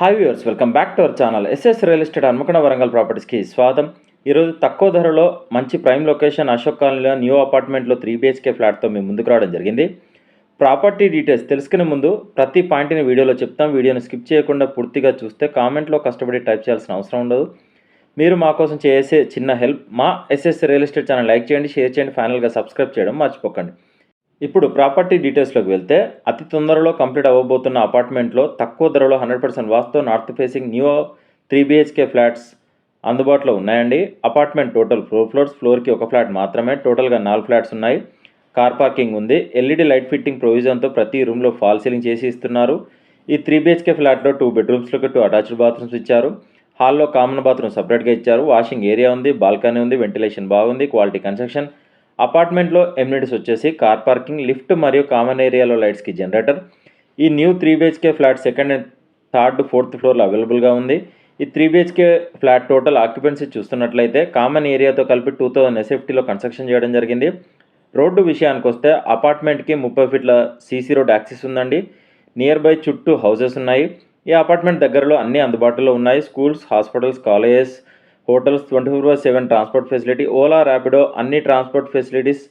Hi viewers, welcome back to our channel. SS real estate Hanamkonda Warangal ప్రాపర్టీస్కి స్వాగతం. ఈరోజు తక్కువ ధరలో మంచి ప్రైమ్ లొకేషన్ అశోక్ కాలనీలో న్యూ అపార్ట్మెంట్లో 3 BHK ఫ్లాట్తో మేము ముందుకు రావడం జరిగింది. ప్రాపర్టీ డీటెయిల్స్ తెలుసుకునే ముందు ప్రతి పాయింట్ని వీడియోలో చెప్తాం. వీడియోని స్కిప్ చేయకుండా పూర్తిగా చూస్తే కామెంట్లో కష్టపడి టైప్ చేయాల్సిన అవసరం ఉండదు. మీరు మా కోసం చేసే చిన్న హెల్ప్, మా SS real estate channel like చేయండి, షేర్ చేయండి, ఫైనల్గా సబ్స్క్రైబ్ చేయడం మర్చిపోకండి. ఇప్పుడు ప్రాపర్టీ డీటెయిల్స్లోకి వెళ్తే, అతి తొందరలో కంప్లీట్ అవ్వబోతున్న అపార్ట్మెంట్లో తక్కువ ధరలో 100% vastu north facing new 3 BHK flats అందుబాటులో ఉన్నాయండి. అపార్ట్మెంట్ టోటల్ 4 ఫ్లోర్స్, ఫ్లోర్కి ఒక ఫ్లాట్ మాత్రమే, టోటల్గా 4 ఫ్లాట్స్ ఉన్నాయి. కార్ పార్కింగ్ ఉంది. LED లైట్ ఫిట్టింగ్ ప్రొవిజన్తో ప్రతి రూమ్లో ఫాల్ సీలింగ్ చేసి ఇస్తున్నారు. ఈ 3 BHK ఫ్లాట్లో 2 బెడ్రూమ్స్లోకి 2 అటాచ్డ్ బాత్రూమ్స్ ఇచ్చారు. హాల్లో కామన్ బాత్రూమ్ సపరేట్గా ఇచ్చారు. వాషింగ్ ఏరియా ఉంది, బాల్కనీ ఉంది, వెంటిలేషన్ బాగుంది, క్వాలిటీ కన్స్ట్రక్షన్. అపార్ట్మెంట్లో ఎమ్యూనిటీస్ వచ్చేసి కార్ పార్కింగ్, లిఫ్ట్ మరియు కామన్ ఏరియాలో లైట్స్కి జనరేటర్. ఈ new 3 BHK flat second and third fourth ఫ్లోర్లో అవైలబుల్గా ఉంది. ఈ 3 BHK ఫ్లాట్ టోటల్ ఆక్యుపెన్సీ చూస్తున్నట్లయితే కామన్ ఏరియాతో కలిపి 2000 SFTలో కన్స్ట్రక్షన్ చేయడం జరిగింది. రోడ్డు విషయానికి వస్తే అపార్ట్మెంట్కి 30 ఫీట్ల CC రోడ్ యాక్సెస్ ఉందండి. నియర్ బై చుట్టూ హౌసెస్ ఉన్నాయి. ఈ అపార్ట్మెంట్ దగ్గరలో అన్ని అందుబాటులో ఉన్నాయి. Schools, hospitals, colleges, hotels, 24/7 transport facility, Ola, Rapido అన్ని ట్రాన్స్పోర్ట్ ఫెసిలిటీస్,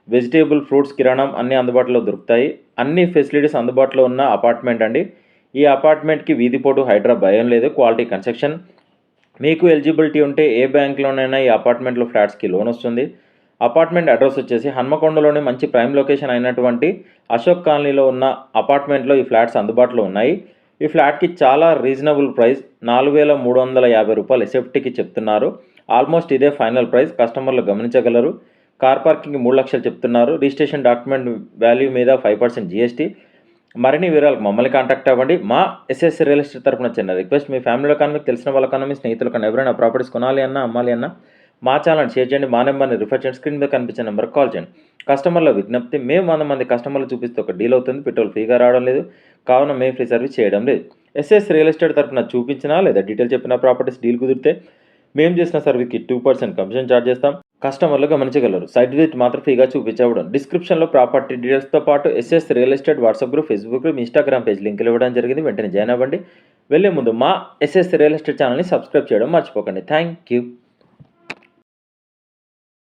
వెజిటేబుల్, ఫ్రూట్స్, కిరాణం అన్నీ అందుబాటులో దొరుకుతాయి. అన్ని ఫెసిలిటీస్ అందుబాటులో ఉన్న అపార్ట్మెంట్ అండి. ఈ అపార్ట్మెంట్కి వీధిపోటు హైడ్రా భయం లేదు, క్వాలిటీ కన్స్ట్రక్షన్. మీకు ఎలిజిబిలిటీ ఉంటే ఏ బ్యాంక్లోనైనా ఈ అపార్ట్మెంట్లో ఫ్లాట్స్కి లోన్ వస్తుంది. అపార్ట్మెంట్ అడ్రస్ వచ్చేసి హన్మకొండలోని మంచి ప్రైమ్ లొకేషన్ అయినటువంటి అశోక్ కాలనీలో ఉన్న అపార్ట్మెంట్లో ఈ ఫ్లాట్స్ అందుబాటులో ఉన్నాయి. ఈ ఫ్లాట్కి చాలా రీజనబుల్ ప్రైస్ 4,350 రూపాయలు SFTకి చెప్తున్నారు. ఆల్మోస్ట్ ఇదే ఫైనల్ ప్రైస్, కస్టమర్లు గమనించగలరు. కార్ పార్కింగ్ 3 లక్షలు చెప్తున్నారు. రిజిస్ట్రేషన్ డాక్యుమెంట్ వాల్యూ మీద 5% GST. మరిన్ని వివరాలకు మమ్మల్ని కాంటాక్ట్ అవ్వండి. మా ఎస్ఎస్ రియల్ ఎస్టేట్ తరపున చిన్న రిక్వెస్ట్, మీ ఫ్యామిలీలో కానీ మీకు తెలిసిన వాళ్ళ కానీ మీ స్నేహితులు కానీ ఎవరైనా ప్రాపర్టీస్ కొనాలి అన్నా అమ్మాలి అన్నా మా ఛానల్ షేర్ చేయండి. మా నెంబర్ని రిఫర్ చేయండి. స్క్రీన్ మీద కనిపించే నెంబర్కి కాల్ చేయండి. కస్టమర్ల విజ్ఞప్తి, మేము 100 మంది కస్టమర్లు చూపిస్తే ఒక డీల్ అవుతుంది. పెట్రోల్ ఫ్రీగా రావడం లేదు, కావున మేము ఫ్రీ సర్వీస్ చేయడం లేదు. ఎస్ఎస్ రియల్ ఎస్టేట్ తరపున చూపించినా లేదా డీటెయిల్ చెప్పిన ప్రాపర్టీస్ డీల్ కుదిరితే మేము చేసిన సర్వీస్కి 2% కమిషన్ ఛార్జ్ చేస్తాం. కస్టమర్లు గమనించగలరు. సైట్ విజిట్ మాత్రం ఫ్రీగా చూపించవడం. డిస్క్రిప్షన్లో ప్రాపర్టీ డీటెయిల్స్తో పాటు SS real estate WhatsApp group, Facebook group, Instagram page లింకులు ఇవ్వడం జరిగింది. వెంటనే జాయిన్ అవ్వండి. వెళ్ళే ముందు మా ఎస్ఎస్ రియల్ ఎస్టేట్ ఛానల్ని సబ్స్క్రైబ్ చేయడం మర్చిపోకండి. Thank you.